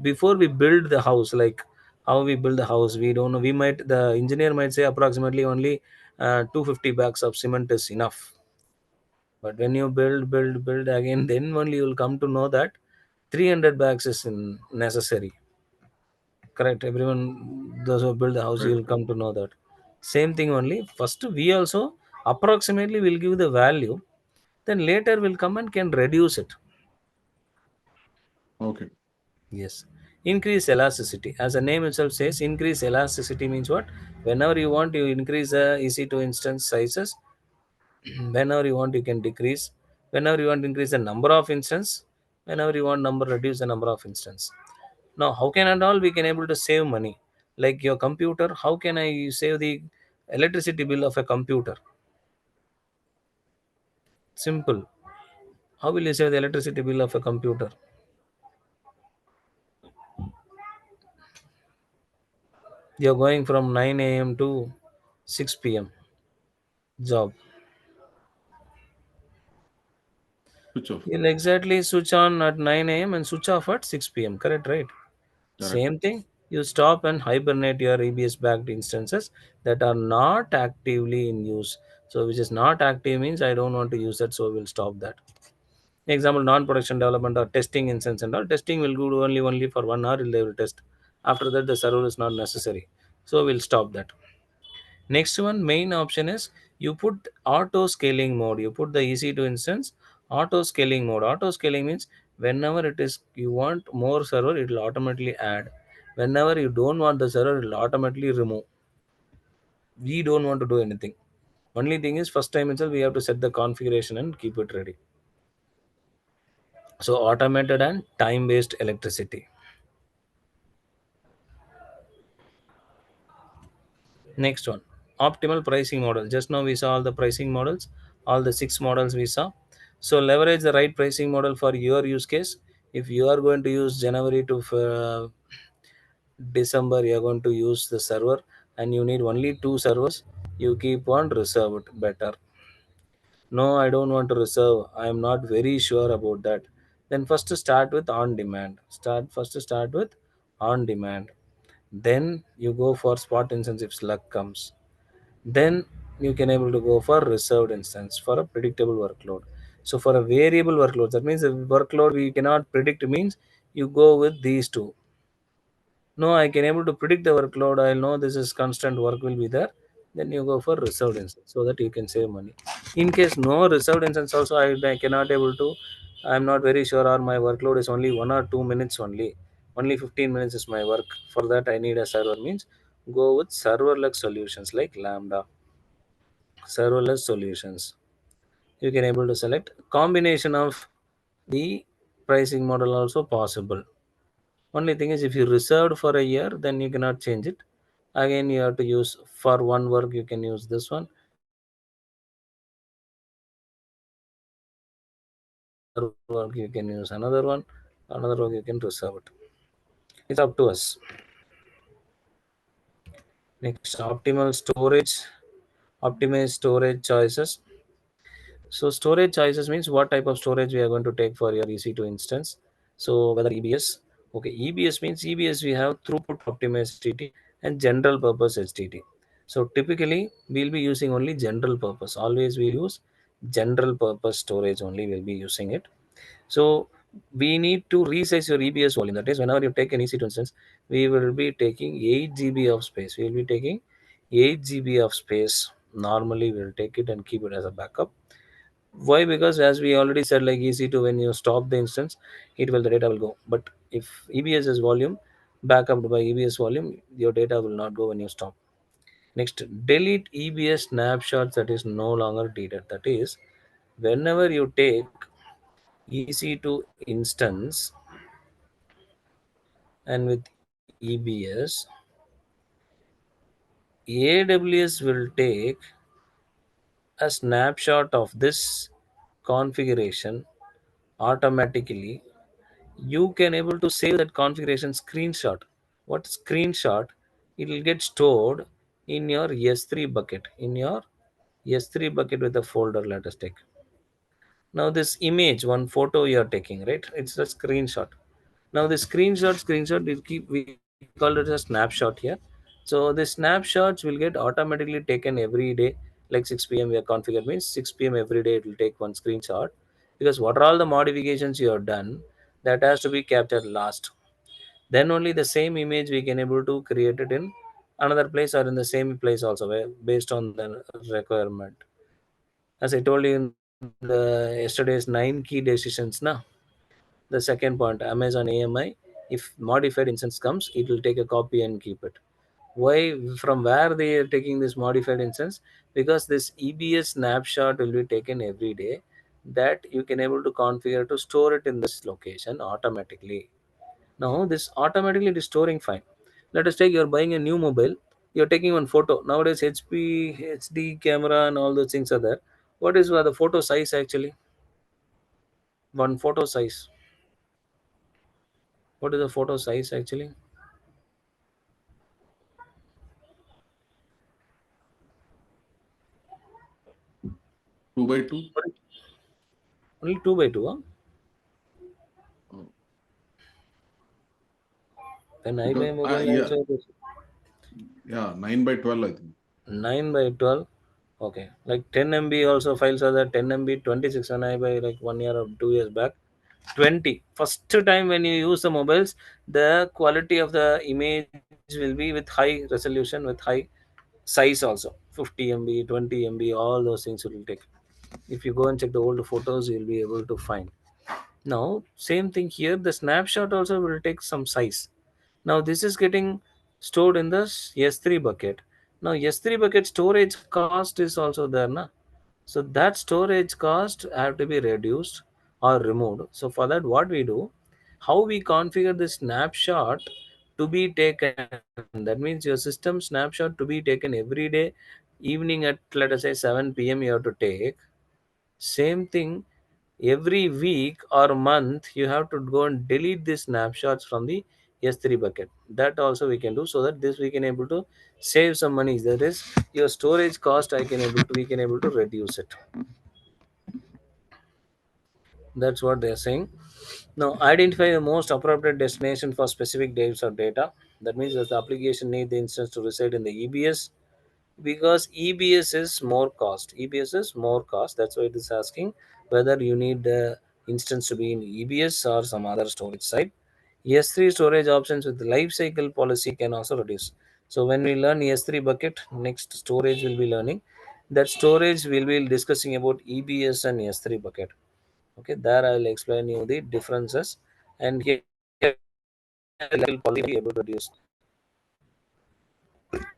before we build the house, like how we build the house, we don't know, we might, the engineer might say approximately only 250 bags of cement is enough. But when you build again, then only you will come to know that 300 bags is necessary. Correct. Everyone, those who build the house, you Right. will come to know that. Same thing only. First, we also approximately will give the value. Then later will come and can reduce it. Okay. Yes. Increase elasticity. As the name itself says, increase elasticity means what? Whenever you want, you increase the EC2 instance sizes. Whenever you want, you can decrease. Whenever you want to increase the number of instance. Whenever you want number, reduce the number of instance. Now, how can and all we can able to save money? Like your computer, how can I save the electricity bill of a computer? Simple. How will you save the electricity bill of a computer? You're going from 9 a.m. to 6 p.m. job. Switch off. You'll exactly switch on at 9 a.m. and switch off at 6 p.m. Correct, right? Correct. Same thing. You stop and hibernate your EBS backed instances that are not actively in use. So, which is not active means I don't want to use that, so we'll stop that. Example, non-production development or testing instance and all. Testing will go only for 1 hour. They will test. After that, the server is not necessary. So we'll stop that. Next one, main option is you put auto scaling mode. You put the EC2 instance auto scaling mode. Auto scaling means whenever it is you want more server, it will automatically add. Whenever you don't want the server, it will automatically remove. We don't want to do anything. Only thing is first time itself we have to set the configuration and keep it ready. So automated and time based electricity. Next one, optimal pricing model. Just now we saw all the pricing models, all the 6 models we saw. So leverage the right pricing model for your use case. If you are going to use January to December, you are going to use the server and you need only 2 servers, you keep on reserved better. No, I don't want to reserve. I am not very sure about that. Then first start with on demand. Start with on demand. Then you go for spot instance if luck comes. Then you can able to go for reserved instance for a predictable workload. So for a variable workload, that means the workload we cannot predict means you go with these two. No, I can able to predict the workload. I'll know this is constant work will be there. Then you go for reserved instance so that you can save money. In case no reserved instance also I cannot able to. I'm not very sure or my workload is only 1 or 2 minutes only. Only 15 minutes is my work. For that I need a server means go with serverless solutions like Lambda. Serverless solutions. You can able to select combination of the pricing model also possible. Only thing is if you reserved for a year, then you cannot change it. Again, you have to use for one work, you can use this one. work you can use another work you can reserve it. It's up to us. Next, optimize storage choices. So storage choices means what type of storage we are going to take for your EC2 instance. So whether EBS, okay, EBS means EBS we have throughput optimized HTT and general purpose HTT. So typically we'll be using only general purpose. Always we use general purpose storage only. We'll be using it. So we need to resize your EBS volume. That is, whenever you take an EC2 instance, we will be taking 8 GB of space. We will be taking 8 GB of space. Normally, we'll take it and keep it as a backup. Why? Because as we already said, like EC2, when you stop the instance, it will the data will go. But if EBS is volume, backup by EBS volume, your data will not go when you stop. Next, delete EBS snapshots that is no longer needed. That is, whenever you take EC2 instance and with EBS, AWS will take a snapshot of this configuration automatically. You can able to save that configuration screenshot. What screenshot? It will get stored in your S3 bucket. In your S3 bucket with a folder, let us take. Now this image, one photo you are taking, right? It's a screenshot. Now the screenshot, we call it a snapshot here. So the snapshots will get automatically taken every day, like 6 p.m. we are configured means 6 p.m. every day it will take one screenshot, because what are all the modifications you have done, that has to be captured last. Then only the same image we can able to create it in another place or in the same place also, based on the requirement. As I told you in the yesterday's 9 key decisions, now the second point, Amazon AMI, if modified instance comes, it will take a copy and keep it. Why? From where they are taking this modified instance? Because this EBS snapshot will be taken every day, that you can able to configure to store it in this location automatically. Now this automatically it is storing fine. Let us take, you're buying a new mobile, you're taking one photo. Nowadays HP, HD camera and all those things are there. What is the photo size actually? One photo size. What is the photo size actually? 2 by 2. Only 2 by 2, huh? Oh, When I because buy mobile yeah, also it is yeah, 9 by 12, I think. 9 by 12. Okay, like 10 MB also files are there, 10 MB 26, when I buy like 1 year or 2 years back. 20. First time when you use the mobiles, the quality of the image will be with high resolution, with high size also. 50 MB, 20 MB, all those things it will take. If you go and check the old photos, you'll be able to find. Now, same thing here, the snapshot also will take some size. Now, this is getting stored in the S3 bucket. Now, S3 bucket storage cost is also there, na? So that storage cost have to be reduced or removed. So for that, what we do, how we configure the snapshot to be taken. That means your system snapshot to be taken every day, evening at let us say 7 p.m. You have to take. Same thing, every week or month you have to go and delete these snapshots from the S3 bucket. That also we can do, so that this we can able to save some money. That is, your storage cost I can able to we can able to reduce it. That's what they're saying. Now, identify the most appropriate destination for specific types of data. That means that the application need the instance to reside in the EBS, because EBS is more cost. EBS is more cost. That's why it is asking whether you need the instance to be in EBS or some other storage site. S3 storage options with life cycle policy can also reduce. So when we learn S3 bucket, next storage will be learning. That storage will be discussing about EBS and S3 bucket. Okay, there I will explain you the differences. And here cycle policy able to reduce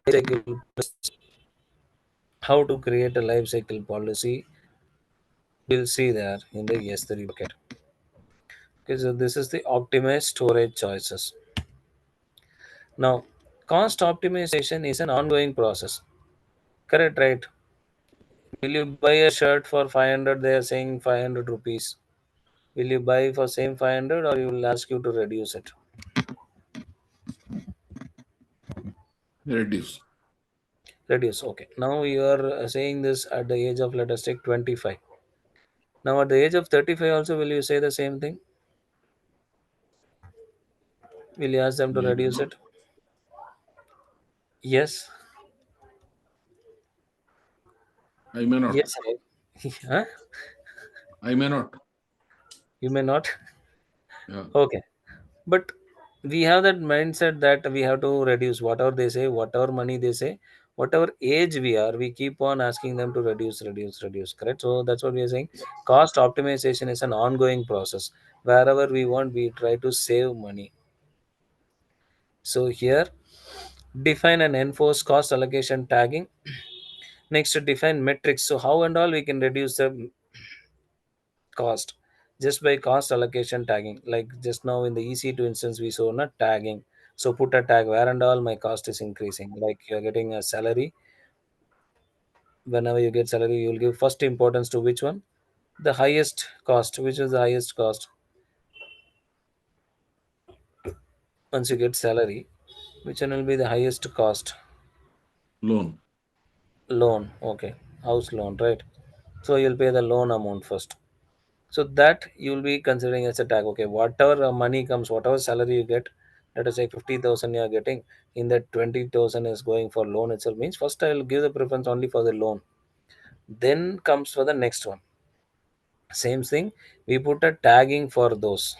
cycle, how to create a life cycle policy. We'll see there in the S3 bucket. Okay, so this is the optimized storage choices. Now, cost optimization is an ongoing process. Correct, right? Will you buy a shirt for 500? They are saying 500 rupees. Will you buy for same 500 or you will ask you to reduce it? Reduce. Reduce. Okay. Now you are saying this at the age of, let us take 25. Now at the age of 35 also, will you say the same thing? Will you ask them to Maybe reduce not. it? Yes. I may not. Yes. Right. Huh? I may not. You may not. Yeah. Okay. But we have that mindset that we have to reduce whatever they say, whatever money they say, whatever age we are, we keep on asking them to reduce, reduce, reduce. Correct. So that's what we are saying. Cost optimization is an ongoing process. Wherever we want, we try to save money. So here, define and enforce cost allocation tagging. Next, to define metrics. So how and all we can reduce the cost just by cost allocation tagging. Like just now in the EC2 instance, we saw not tagging. So put a tag where and all my cost is increasing. Like you're getting a salary. Whenever you get salary, you'll give first importance to which one? The highest cost. Which is the highest cost? Once you get salary, which one will be the highest cost? Loan. Loan. Okay. House loan, right? So you'll pay the loan amount first. So that you will be considering as a tag. Okay, whatever money comes, whatever salary you get, let us say 50,000 you are getting, in that 20,000 is going for loan itself. Means first I will give the preference only for the loan. Then comes for the next one. Same thing, we put a tagging for those.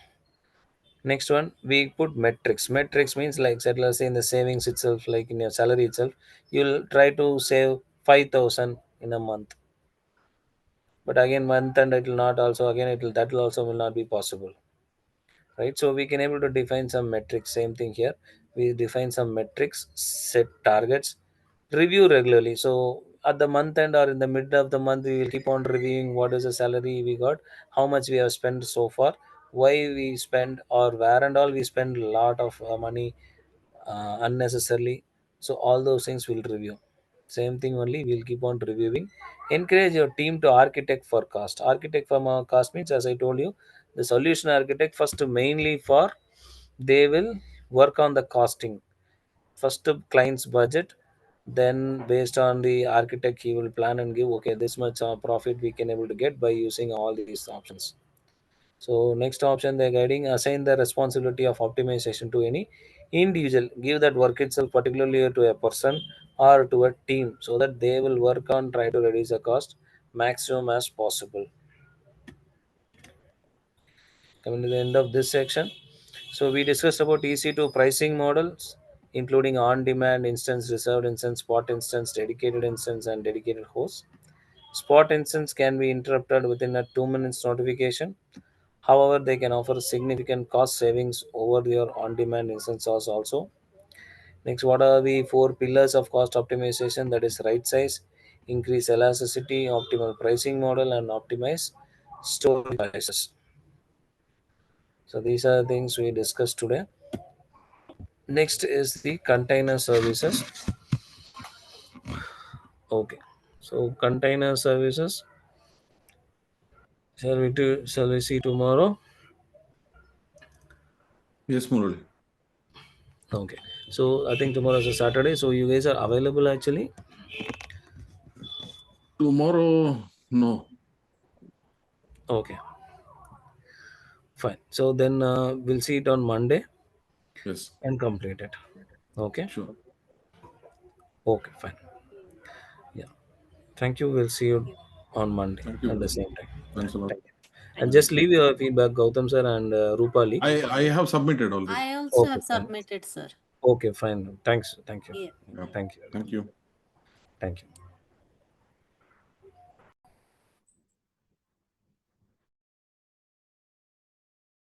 Next one, we put metrics. Metrics means like said, let's say in the savings itself, like in your salary itself, you'll try to save 5,000 in a month. But again, month and it will not also again it will that will also will not be possible, right? So we can able to define some metrics. Same thing here, we define some metrics, set targets, review regularly. So at the month end or in the mid of the month, we will keep on reviewing what is the salary we got, how much we have spent so far, why we spend, or where and all we spend a lot of money unnecessarily. So all those things we'll review. Same thing only, we'll keep on reviewing. Encourage your team to architect for cost. Architect for cost means, as I told you, the solution architect first mainly for, they will work on the costing. First to client's budget, then based on the architect he will plan and give, okay, this much profit we can able to get by using all these options. So next option, they're guiding, assign the responsibility of optimization to any individual. Give that work itself particularly to a person or to a team, so that they will work on try to reduce the cost maximum as possible. Coming to the end of this section, so we discussed about EC2 pricing models, including on-demand instance, reserved instance, spot instance, dedicated instance, and dedicated host. Spot instance can be interrupted within a 2 minutes notification. However, they can offer significant cost savings over your on-demand instances also. Next, what are the four pillars of cost optimization? That is right size, increase elasticity, optimal pricing model, and optimize storage prices. So these are the things we discussed today. Next is the container services. Okay. So container services. Shall we see tomorrow? Yes, Murali. Okay. So I think tomorrow is a Saturday. So you guys are available actually. Tomorrow, no. Okay. Fine. So then we'll see it on Monday Yes, and complete it. Okay. sure. Okay. Fine. Yeah. Thank you. We'll see you on Monday Thank you, at the brother. same time. Yeah. Thanks a lot. Thank you. And Thank Bye. you. just leave your feedback, Gautam sir and Rupali. I have submitted already. I also Okay. have Fine. submitted, sir. Okay. Fine. Thanks. Thank you. Yeah. Yeah. Thank you. Thank you. Thank you.